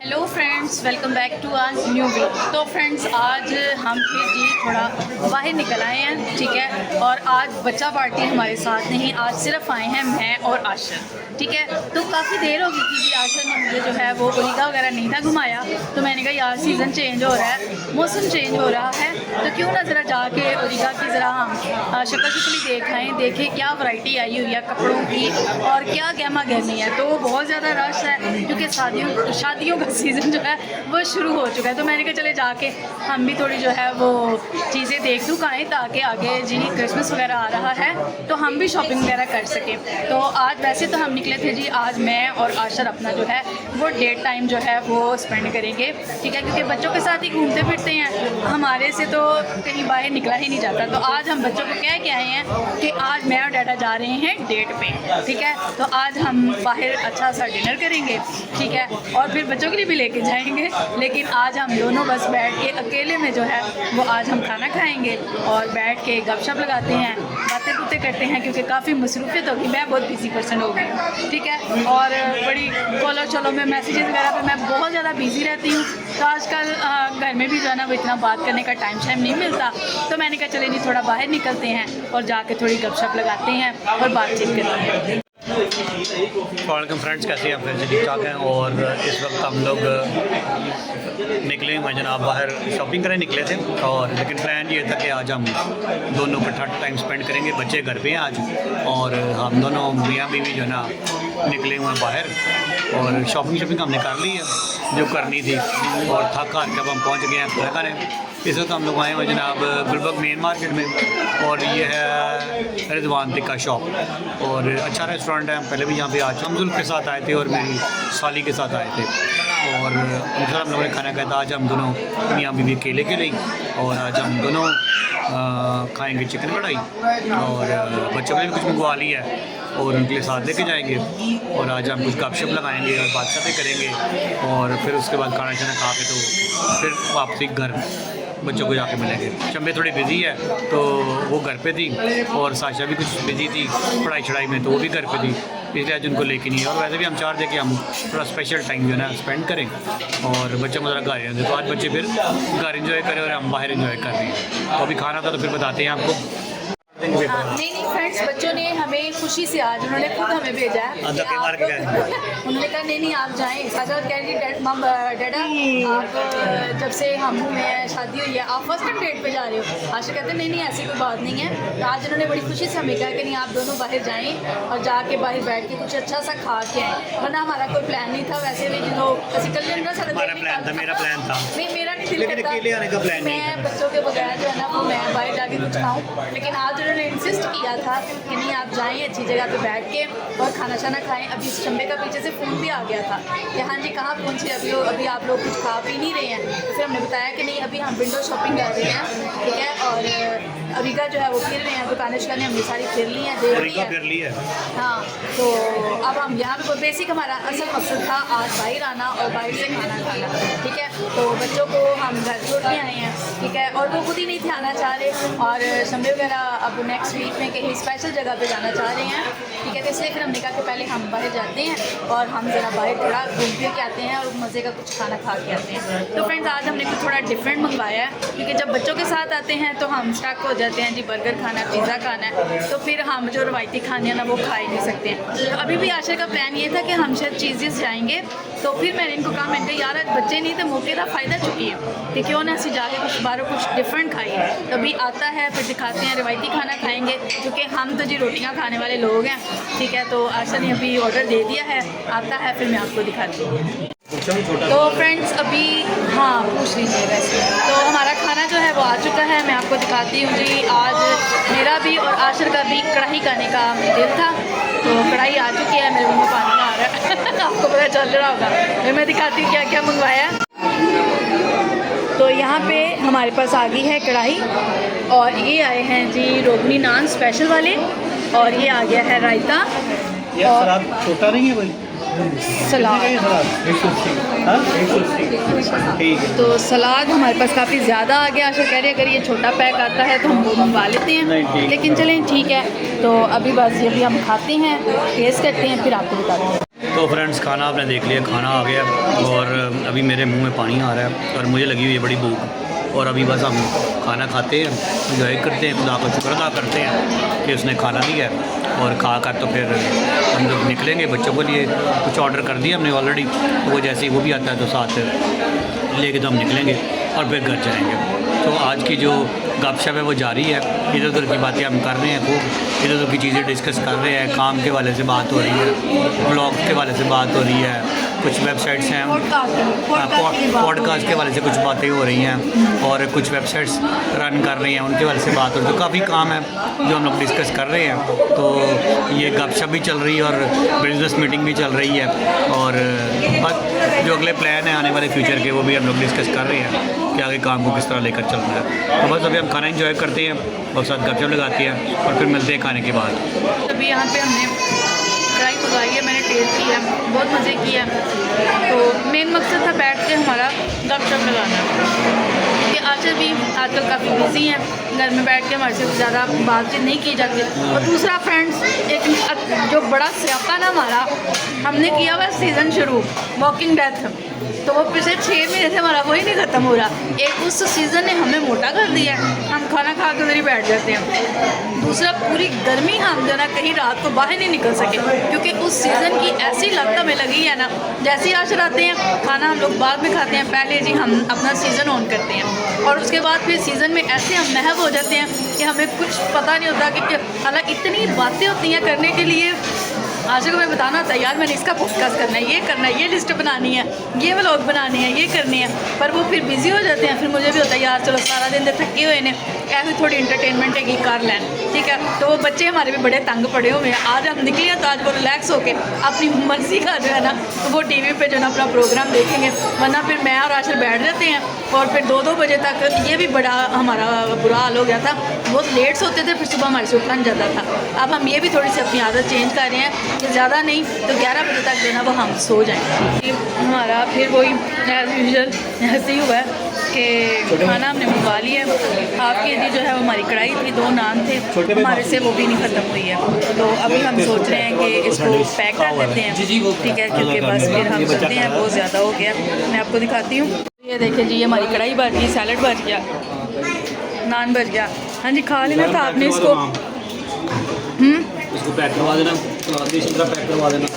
Hello friends, welcome back to आज new week. तो friends, आज हम फिर जी थोड़ा बाहर निकल आए हैं, ठीक है। और आज बच्चा पार्टी हमारे साथ नहीं, आज सिर्फ आए हैं मैं और आशर, ठीक है। तो काफ़ी देर हो गई थी जी, आशर ने मुझे जो है वो ओरिगा वगैरह नहीं था घुमाया, तो मैंने कहा यार सीज़न चेंज हो रहा है, मौसम चेंज हो रहा है, तो क्यों ना ज़रा जाके ओरिगा की ज़रा हम शक्ल शुक्ली देखें क्या वैरायटी आई हुई है कपड़ों की और क्या गहमा गहमी है। तो बहुत ज़्यादा रश है क्योंकि शादियों का सीज़न जो है वो शुरू हो चुका है। तो मैंने कहा चले जाके हम भी थोड़ी जो है वो चीज़ें देख दूँ आएँ, ताकि आगे जी क्रिसमस वगैरह आ रहा है तो हम भी शॉपिंग वगैरह कर सकें। तो आज वैसे तो हम निकले थे जी, आज मैं और आशर अपना जो है वो डेट टाइम जो है वो स्पेंड करेंगे, ठीक है। क्योंकि बच्चों के साथ ही घूमते फिरते हैं, हमारे से तो कहीं बाहर निकला ही नहीं जाता। तो आज हम बच्चों को कह के आए हैं कि आज मैं और डैडा जा रहे हैं डेट पे, ठीक है। तो आज हम बाहर अच्छा सा डिनर करेंगे, ठीक है, और फिर बच्चों के लिए भी लेके जाएंगे। लेकिन आज हम दोनों बस बैठ के अकेले में जो है वो आज हम खाना खाएंगे और बैठ के गपशप लगाते हैं, बातें बुतें करते हैं, क्योंकि काफ़ी मसरूफियत होगी। मैं बहुत बिजी पर्सन हो गई, ठीक है, और बड़ी कॉलो चलो में मैसेजेस वगैरह पे मैं बहुत ज़्यादा बिजी रहती हूँ। तो आजकल घर में भी जो है ना वो इतना बात करने का टाइम नहीं मिलता। तो मैंने कहा चले जी थोड़ा बाहर निकलते हैं और जाके थोड़ी गपशप लगाते हैं और बातचीत करते हैं। वेलकम फ्रेंड्स, कैसे हैं आप? फ्रेंड्स ठीक ठाक हैं। और इस वक्त हम लोग निकले हुए जनाब, बाहर शॉपिंग करने निकले थे। और लेकिन प्लान ये था कि आज हम दोनों इकट्ठा टाइम स्पेंड करेंगे। बच्चे घर पे हैं आज और हम दोनों मियाँ बीवी जो है ना निकले हुए हैं बाहर। और शॉपिंग हमने कर ली है जो करनी थी, और थक हार के अब हम पहुँच गए हैं खाना खाने। इस वक्त हम लोग आए हुए जनाब गुलबर्ग मेन मार्केट में, और ये है रिजवान टिक्का शॉप और अच्छा रेस्टोरेंट है। पहले भी यहाँ पे आज हमजुल के साथ आए थे और मेरी साली के साथ आए थे, और उनके साथ हम लोगों ने खाना खाया था। आज हम दोनों मियाँ बीवी केले के लिए, और आज हम दोनों खाएंगे चिकन कढ़ाई, और बच्चों ने भी कुछ मंगवा लिया है और उनके लिए साथ लेके जाएंगे। और आज हम कुछ गपशप लगाएंगे और बातचीतें करेंगे, और फिर उसके बाद खाना शाना खा के तो फिर वापसी घर बच्चों को जाके मिलेंगे। चंबे थोड़ी बिजी है तो वो घर पे थी, और साशा भी कुछ बिजी थी पढ़ाई छड़ाई में, तो वो भी घर पे थी, इसलिए आज उनको लेके नहीं है। और वैसे भी हम चाह रहे थे कि हम थोड़ा स्पेशल टाइम जो है ना स्पेंड करें, और बच्चे को ज़रा घर रहते, तो आज बच्चे फिर घर इंजॉय करें और हम बाहर इंजॉय कर रहे हैं। तो अभी खाना था तो फिर बताते हैं आपको। नहीं फ्रेंड्स, बच्चों ने हमें खुशी से आज उन्होंने खुद हमें भेजा है। उन्होंने कहा नहीं आप जाएं। साजा कह रही डैडा आप जब से हम हुए हैं शादी हुई है आप फर्स्ट टाइम डेट पे जा रहे हो। आशा कहते नहीं ऐसी कोई बात नहीं है। तो आज उन्होंने बड़ी खुशी से हमें कहा कि नहीं आप दोनों बाहर जाएँ और जाके बाहर बैठ के कुछ अच्छा सा खा के आएँ, वरना हमारा कोई प्लान नहीं था। वैसे भी जो असी कल मेरा प्लान था, नहीं मेरा नहीं दिल करता मैं बच्चों के बगैर जो है ना वो मैं बाहर जाके कुछ खाऊँ। लेकिन आज उन्होंने इंसिस्ट किया था कि नहीं आप जाएं अच्छी जगह पे बैठ के और खाना शाना खाएं। अभी चंबे का पीछे से फ़ोन भी आ गया था कि हाँ जी कहाँ पहुँचे अभी आप लोग कुछ खा पी नहीं रहे हैं। तो फिर हमने बताया कि नहीं अभी हम विंडो शॉपिंग कर रहे हैं, ठीक है। और अरिका जो है वो फिर रहे हैं, दुकानें शुकानें हमने सारी फिर ली हैं, देख ली है। हाँ, तो अब हम यहाँ पे बेसिक हमारा असल मकसद था आज बाहर आना और बाहर से खाना खाना, ठीक है। तो बच्चों को हम घर छोड़ के आए हैं, ठीक है, और वो खुद ही नहीं थे आना चाह रहे, और शंबे वगैरह अब नेक्स्ट वीक में कहीं स्पेशल जगह पे जाना चाह रहे हैं, ठीक है। तो इसलिए फिर हमने कहा कि पहले हम बाहर जाते हैं और हम ज़रा बाहर थोड़ा घूम फिर के आते हैं और मज़े का कुछ खाना खा के आते हैं। तो फ्रेंड्स आज हमने कुछ थोड़ा डिफरेंट मंगवाया है, क्योंकि जब बच्चों के साथ आते हैं तो हम स्टक हो जाते हैं जी, बर्गर खाना है, पिज़्ज़ा खाना है, तो फिर हम जो रवायती खाने हैं ना वो खा ही नहीं सकते हैं। तो अभी भी आशा का प्लान ये था कि हम शायद चीज़ेस जाएंगे। तो फिर मैंने इनको कहा, मैंने कहा यार आज बच्चे नहीं तो मौके का फ़ायदा चुकी है, तो क्यों ना असी जाके कुछ बाहरों कुछ डिफरेंट खाइए। तभी आता है फिर दिखाते हैं, रवायती खाना खाएंगे, क्योंकि हम तो जी रोटियां खाने वाले लोग हैं, ठीक है। तो आशा ने अभी ऑर्डर दे दिया है, आता है फिर मैं आपको दिखाती हूँ। तो फ्रेंड्स अभी हाँ पूछ लीजिए वैसे तो हमारा खाना जो है वो आ चुका है, मैं आपको दिखाती हूँ जी। आज मेरा भी और आशर का भी कढ़ाई खाने का दिल था, तो कढ़ाई आ चुकी है, मेरे मुँह में पानी आ रहा है आपको पता चल रहा होगा। फिर मैं दिखाती हूँ क्या क्या मंगवाया। तो यहाँ पे हमारे पास आ गई है कढ़ाई, और ये आए हैं जी रोगनी नान स्पेशल वाले, और ये आ गया है रायता, और छोटा नहीं है भाई सलाद। तो सलाद हमारे पास काफ़ी ज़्यादा आ गया। आशा कह रही है अगर ये छोटा पैक आता है तो हम वो मंगवा लेते हैं, लेकिन चलें ठीक है। तो अभी बस ये भी हम खाते हैं, टेस्ट करते हैं, फिर आपको बताते हैं। तो फ्रेंड्स खाना आपने देख लिया, खाना आ गया और अभी मेरे मुंह में पानी आ रहा है और मुझे लगी हुई है बड़ी भूख। और अभी बस हम खाना खाते हैं, इंजॉय करते हैं, खुदा का शुक्र अदा करते हैं कि उसने खाना दिया है। और खा कर तो फिर हम लोग निकलेंगे। बच्चों के लिए कुछ ऑर्डर कर दिया हमने ऑलरेडी, तो वो जैसे ही वो भी आता है तो साथ लेके तो हम निकलेंगे और फिर घर जाएंगे। तो आज की जो गपशप है वो जारी है, इधर उधर की बातें हम कर रहे हैं, खूब इधर उधर की चीज़ें डिस्कस कर रहे हैं। काम के वाले से बात हो रही है, ब्लॉग के वाले से बात हो रही है, कुछ वेबसाइट्स हैं, पॉडकास्ट के वाले से कुछ बातें हो रही हैं और कुछ वेबसाइट्स रन कर रही हैं उनके वाले से बात हो रही है। तो काफ़ी काम है जो हम लोग डिस्कस कर रहे हैं। तो ये गपशप भी चल रही है और बिजनेस मीटिंग भी चल रही है और बस जो अगले प्लान है आने वाले फ्यूचर के वो भी हम लोग डिस्कस कर रहे हैं कि आगे काम को किस तरह लेकर चलना है। तो बस अभी हम खाना एंजॉय करते हैं और साथ गपशप लगाते हैं और फिर मिलते हैं खाने के बाद। अभी यहाँ पे हमने कढ़ाई पकाई है, मैंने टेस्ट किया, बहुत मज़े किया। तो मेन मकसद था बैठ के हमारा गपशप लगाना, क्योंकि आजकल काफ़ी बिजी हैं, घर में बैठ के हमारे से ज़्यादा बातचीत नहीं की जाती। और दूसरा फ्रेंड्स, एक जो बड़ा स्यापा ना हमारा, हमने किया हुआ सीज़न शुरू वॉकिंग डेथ, तो वो पिछले 6 महीने से हमारा वही नहीं ख़त्म हो रहा। एक उस सीज़न ने हमें मोटा कर दिया है, हम खाना खा के उधर ही बैठ जाते हैं। दूसरा पूरी गर्मी हम जो ना कहीं रात को बाहर नहीं निकल सके, क्योंकि उस सीज़न की ऐसी लत हमें लगी है ना। जैसे ही आशर आते हैं खाना हम लोग बाद में खाते हैं, पहले जी हम अपना सीज़न ऑन करते हैं और उसके बाद फिर सीज़न में ऐसे हम महव हो जाते हैं कि हमें कुछ पता नहीं होता कि हालांकि इतनी बातें होती हैं करने के लिए। आशा को मैं बताना होता है यार मैंने इसका पॉडकास्ट करना है, ये लिस्ट बनानी है, ये व्लॉग बनानी है, ये करनी है, पर वो फिर बिजी हो जाते हैं। फिर मुझे भी होता है यार चलो सारा दिन तो थके हुए ने, ऐसे थोड़ी इंटरटेनमेंट है कि कर लें, ठीक है। तो वो बच्चे हमारे भी बड़े तंग पड़े हुए हैं। आज हम निकले हैं तो आज वो रिलैक्स होके अपनी मर्जी का जो है ना वो टीवी पे जो है ना अपना प्रोग्राम देखेंगे, वरना फिर मैं और आशर बैठ जाते हैं और फिर 2-2 बजे तक। ये भी बड़ा हमारा बुरा हाल हो गया था, बहुत लेट सोते थे, फिर सुबह हमारे से उठा नहीं जाता था। अब हम ये भी थोड़ी सी अपनी आदत चेंज कर रहे हैं कि ज़्यादा नहीं तो 11 बजे तक जो है ना वो हम सो जाएँ। हमारा फिर वही एज़ यूजुअल ऐसे ही हुआ है कि खाना हमने मंगवा लिया है। आपके लिए जो है वो हमारी कढ़ाई थी, 2 नान थे हमारे से, वो भी नहीं ख़त्म हुई है। तो अभी हम सोच रहे हैं कि इसको पैक कर देते हैं, ठीक है, क्योंकि बस फिर हम चलते हैं, बहुत ज़्यादा हो गया। मैं आपको दिखाती हूँ, ये देखिए जी, ये हमारी कढ़ाई बच गई, सैलड बच गया, नान बच गया। हाँ जी, खा लेना था आपने इसको। इसको पैक करवा देना, पैक करवा देना।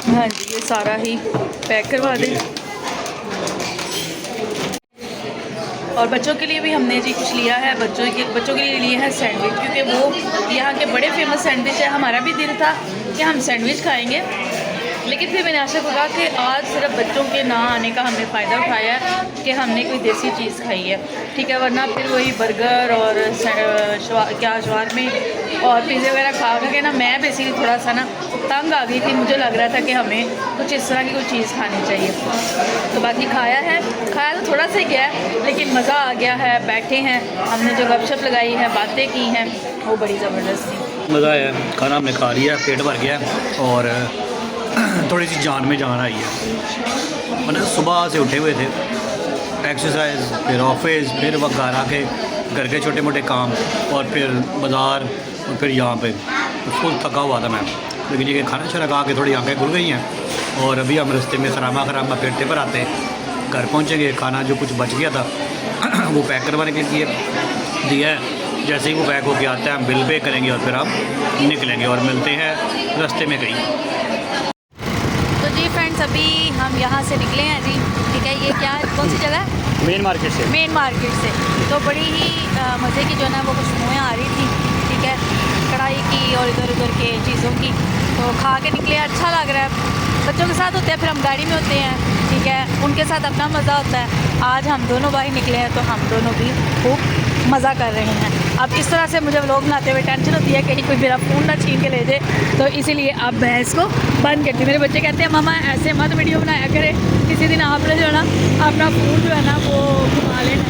हाँ जी, ये सारा ही पैक करवा दें। और बच्चों के लिए भी हमने जी कुछ लिया है, बच्चों के लिए लिया है सैंडविच, क्योंकि वो यहाँ के बड़े फेमस सैंडविच है। हमारा भी दिल था कि हम सैंडविच खाएंगे, लेकिन फिर मैंने आशा को कहा कि आज सिर्फ बच्चों के ना आने का हमने फ़ायदा उठाया है कि हमने कोई देसी चीज़ खाई है, ठीक है, वरना फिर वही बर्गर और शवारमे और पिज़्ज़े वगैरह खा के ना मैं बेसिकली थोड़ा सा ना तंग आ गई थी। मुझे लग रहा था कि हमें कुछ इस तरह की कोई चीज़ खानी चाहिए। तो बाकी खाया तो थोड़ा सा ही गया है, लेकिन मज़ा आ गया है। बैठे हैं, हमने जो गपशप लगाई है, बातें की हैं, वो बड़ी ज़बरदस्त थी। मज़ा आया, खाना हमने खा लिया, पेट भर गया और थोड़ी सी जान में जान आई है। मतलब सुबह से उठे हुए थे, एक्सरसाइज, फिर ऑफिस, फिर वक्त घर आके घर के छोटे मोटे काम और फिर बाज़ार और फिर यहाँ पे फुल थका हुआ था मैं। लेकिन ये खाना शाना खा के थोड़ी आँखें खुल गई हैं और अभी हम रास्ते में खरामा फिरते पर आते घर पहुँचेंगे। खाना जो कुछ बच गया था वो पैक करवाने के लिए दिया है। जैसे ही वो पैक होके आता है हम बिल पे करेंगे और फिर हम निकलेंगे और मिलते हैं रास्ते में कहीं। तो जी फ्रेंड्स, अभी हम यहाँ से निकले हैं जी, ठीक है। ये क्या कौन सी जगह है? मेन मार्केट से। तो बड़ी ही मज़े की जो है ना वो खुशबुएँ आ रही थी, ठीक है, कढ़ाई की और इधर उधर के चीज़ों की। तो खा के निकले, अच्छा लग रहा है। बच्चों के साथ होते हैं, फिर हम गाड़ी में होते हैं, ठीक है, उनके साथ अपना मज़ा होता है। आज हम दोनों भाई निकले हैं तो हम दोनों भी खूब मज़ा कर रहे हैं। अब इस तरह से मुझे व्लॉग बनाते हुए टेंशन होती है कहीं कोई मेरा फ़ोन ना छीन के ले जाए, तो इसीलिए अब मैं इसको बंद करती हूँ। मेरे बच्चे कहते हैं मम्मा ऐसे मत वीडियो बनाया करे, किसी दिन आपने जो है ना अपना फ़ोन जो है ना वो घुमा लेना।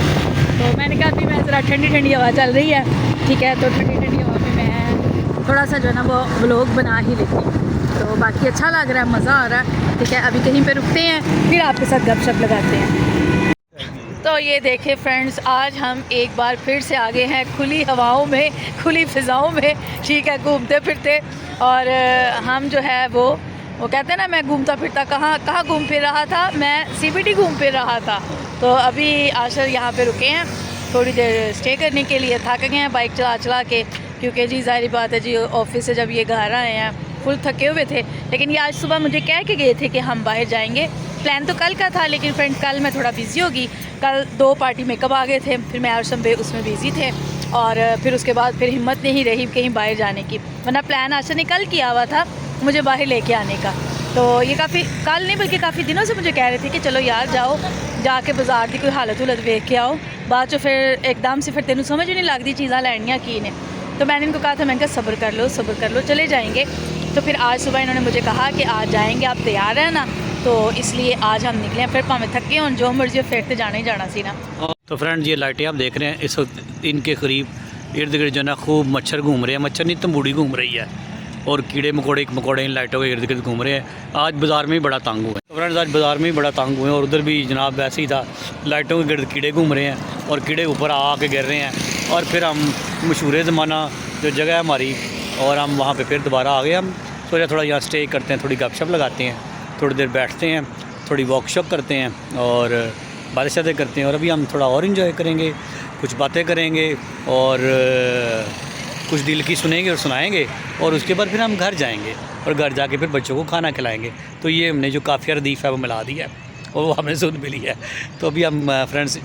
तो मैंने कहा अभी मैं ज़रा ठंडी ठंडी हवा चल रही है, ठीक है, तो ठंडी ठंडी हवा में मैं थोड़ा सा जो है ना वो व्लॉग बना ही लेती हूँ। तो बाकी अच्छा लग रहा है, मज़ा आ रहा है, ठीक है। अभी कहीं पे रुकते हैं, फिर आपके साथ गपशप लगाते हैं। तो ये देखें फ्रेंड्स, आज हम एक बार फिर से आगे हैं खुली हवाओं में, खुली फ़िज़ाओं में, ठीक है, घूमते फिरते। और हम जो है वो वो कहते हैं ना मैं घूमता फिरता कहाँ घूम फिर रहा था, मैं CBD घूम फिर रहा था। तो अभी आशर यहाँ पे रुके हैं थोड़ी देर स्टे करने के लिए, थक गए हैं बाइक चला चला के, क्योंकि जी ज़ाहिर बात है जी ऑफिस से जब ये घर आए हैं फुल थके हुए थे। लेकिन ये आज सुबह मुझे कह के गए थे कि हम बाहर जाएंगे, प्लान तो कल का था, लेकिन फ्रेंड कल मैं थोड़ा बिज़ी होगी, कल 2 पार्टी मेकअप आ गए थे, फिर मैं और शंबे उसमें बिज़ी थे, और फिर उसके बाद फिर हिम्मत नहीं रही कहीं बाहर जाने की, वरना प्लान आशा ने कल किया हुआ था मुझे बाहर लेके आने का। तो ये काफ़ी कल नहीं बल्कि काफ़ी दिनों से मुझे कह रहे थे कि चलो यार जाओ जाके बाजार की कोई हालत हुलत देख के आओ, बाद चो फिर एकदम से फिर तेनों समझ ही नहीं लगती चीज़ा लैनियाँ की ने। तो मैंने इनको कहा था, मैंने कहा सब्र कर लो चले जाएंगे। तो फिर आज सुबह इन्होंने मुझे कहा कि आज जाएंगे, आप तैयार हैं ना, तो इसलिए आज हम निकले हैं, फिर भावें थके हों जो मर्जी फिर तो जाना ही जाना सी ना। तो फ्रेंड्स ये लाइटें आप देख रहे हैं, इस वक्त इनके करीब इर्द गिर्द जो ना खूब मच्छर घूम रहे हैं, मच्छर नहीं तंबूड़ी घूम रही है, और कीड़े मकोड़े इन लाइटों के इर्द गिर्द घूम रहे हैं। आज बाज़ार में ही बड़ा तंग हुए तो फ्रेंड्स, आज बाज़ार में ही बड़ा तंग हुए, और उधर भी जनाब वैसे ही था, लाइटों के गिर्द कीड़े घूम रहे हैं और कीड़े ऊपर आके गिर रहे हैं। और फिर हम मशहूर ज़माना जो जगह है हमारी, और हम वहाँ पे फिर दोबारा आ गए। हम सोचा थोड़ा यहाँ स्टे करते हैं, थोड़ी गपशप लगाते हैं, थोड़ी देर बैठते हैं, थोड़ी वॉकशॉप करते हैं और बातें शातें करते हैं, और अभी हम थोड़ा और इन्जॉय करेंगे, कुछ बातें करेंगे और कुछ दिल की सुनेंगे और सुनाएंगे, और उसके बाद फिर हम घर जाएंगे और घर जाके फिर बच्चों को खाना खिलाएंगे। तो ये हमने जो काफ़ी रदीफ़ है वो मिला दी है और वो हमें सुन मिली है। तो अभी हम फ्रेंड्स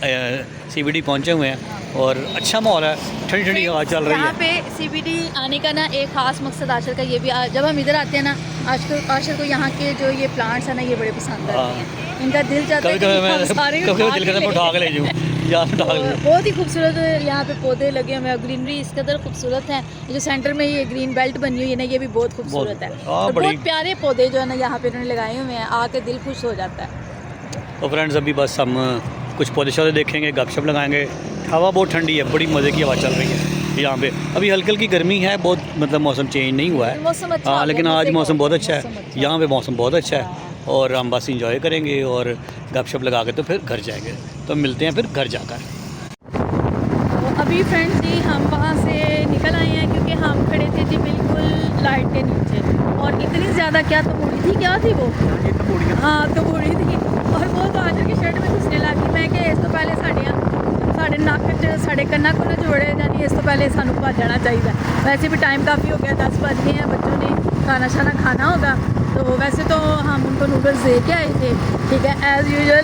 CBD पहुँचे हुए हैं और अच्छा माहौल है, ठंडी ठंडी हवा चल रही है। यहाँ पे CBD आने का ना एक ख़ास मकसद आशर का ये भी, जब हम इधर आते हैं ना आशर को यहाँ के जो ये प्लांट्स हैं ना ये बड़े पसंद आते हैं, इनका दिल चाहता है कि हम सारे उठा के ले जाऊँ यार, बहुत ही खूबसूरत यहाँ पे पौधे लगे हुए हैं, ग्रीनरी इस कदर खूबसूरत है। ये जो सेंटर में ये ग्रीन बेल्ट बनी हुई है ना, ये भी बहुत खूबसूरत है, और बहुत प्यारे पौधे जो है ना यहाँ पे इन्होंने लगाए हुए हैं, आके दिल खुश हो जाता है। तो फ्रेंड्स अभी बस हम कुछ पौधे शौधे देखेंगे, गपशप लगाएंगे, हवा बहुत ठंडी है, बड़ी मज़े की हवा चल रही है यहाँ पे। अभी हल्की हल्की गर्मी है, बहुत मतलब मौसम चेंज नहीं हुआ है, मौसम अच्छा हाँ, लेकिन आज मौसम बहुत अच्छा है, यहाँ पे मौसम बहुत अच्छा है, और हम बस इंजॉय करेंगे और गपशप लगा के तो फिर घर जाएंगे। तो मिलते हैं फिर घर जाकर। तो अभी फ्रेंड्स जी हम वहाँ से निकल आए हैं, क्योंकि हम खड़े थे जी बिल्कुल लाइट के नीचे, और इतनी ज़्यादा क्या तंबूड़ी थी, क्या थी वो, हाँ तंबूड़ी थी, और वो तो आजकल की शर्ट में घुसने लगी। मैं कि इस तो पहले साढ़े नक च साढ़े कन्ना को ना जोड़े जानी, इस तो पहले सानू भज जाना चाहिए। वैसे भी टाइम काफ़ी हो गया, 10 बज गए हैं, बच्चों ने खाना शाना खाना होगा। तो वैसे तो हम उनको नूडल्स दे के आए थे, ठीक है, एज़ यूजुअल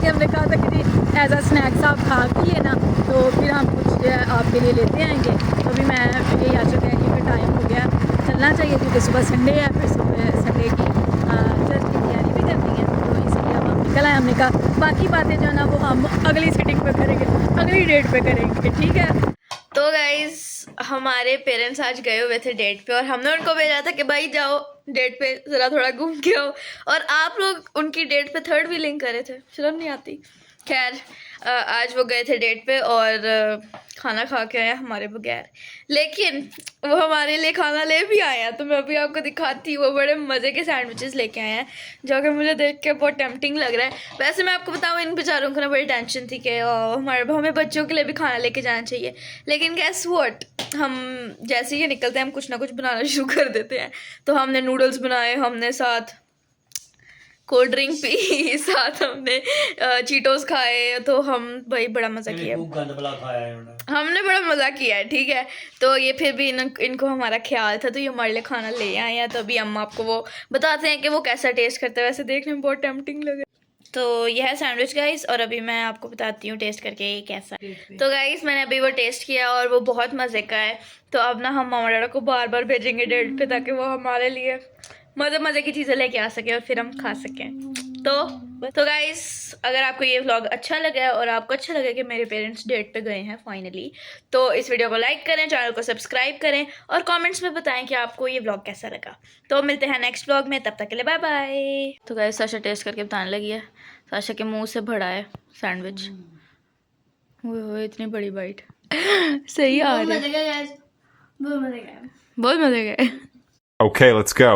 हमने कहा था कि एज अ स्नैक्स आप खा के लेना, तो फिर हम कुछ आपके लिए लेते आएंगे। तो अभी मैं ये आ चुका है कि फिर टाइम हो गया, चलना चाहिए, क्योंकि सुबह संडे है, फिर सुबह संडे की चर्च की तैयारी भी करनी है, तो इसलिए अब हम निकल आए। हमने कहा बाकी बातें जो है ना वो हम अगली सिटिंग पे करेंगे, अगली डेट पे करेंगे, ठीक है। तो गाइज हमारे पेरेंट्स आज गए हुए थे डेट पे, और हमने उनको भेजा था कि भाई जाओ डेट पे ज़रा थोड़ा घूम के आओ, और आप लोग उनकी डेट पे 3rd व्हीलिंग करे थे, शर्म नहीं आती। खैर आज वो गए थे डेट पे और खाना खा के आए हमारे बगैर, लेकिन वो हमारे लिए खाना ले भी आए हैं, तो मैं अभी आपको दिखाती हूँ। वो बड़े मज़े के सैंडविचेस लेके आए हैं, जो कि मुझे देख के बहुत टेम्पटिंग लग रहा है। वैसे मैं आपको बताऊँ, इन बेचारों को ना बड़ी टेंशन थी कि हमें बच्चों के लिए भी खाना लेके जाना चाहिए, लेकिन गैस व्हाट, हम जैसे ही निकलते हैं हम कुछ ना कुछ बनाना शुरू कर देते हैं। तो हमने नूडल्स बनाए, हमने साथ कोल्ड ड्रिंक पी, साथ हमने चीटोस खाए, तो हम भाई बड़ा मज़ा किया, हमने बड़ा मज़ा किया है, ठीक है। तो ये फिर भी इनको हमारा ख्याल था, तो ये हमारे लिए खाना ले आए हैं। तो अभी हम आपको वो बताते हैं कि वो कैसा टेस्ट करता है, वैसे देखने में बहुत टेम्पटिंग लगे। तो यह है सैंडविच गाइस, और अभी मैं आपको बताती हूँ टेस्ट करके ये कैसा है। तो गाइस मैंने अभी वो टेस्ट किया और वो बहुत मज़े का है। तो अब ना हम मामा डाडा को बार बार भेजेंगे डेट पे, ताकि वो हमारे लिए मज़े की चीज़ें लेके आ सकें और फिर हम खा सकें। तो गाइस अगर आपको ये व्लॉग अच्छा लगा है और आपको अच्छा लगे कि मेरे पेरेंट्स डेट पे गए हैं फाइनली, तो इस वीडियो को लाइक करें, चैनल को सब्सक्राइब करें, और कमेंट्स में बताएं कि आपको ये व्लॉग कैसा लगा। तो मिलते हैं नेक्स्ट व्लॉग में, तब तक के लिए बाय बाय। तो गाइस साशा टेस्ट करके बताने लगी है, साशा के मुंह से भरा है सैंडविच, वो इतनी बड़ी बाइट सही आ रही है, बहुत मज़े का। Okay, let's go.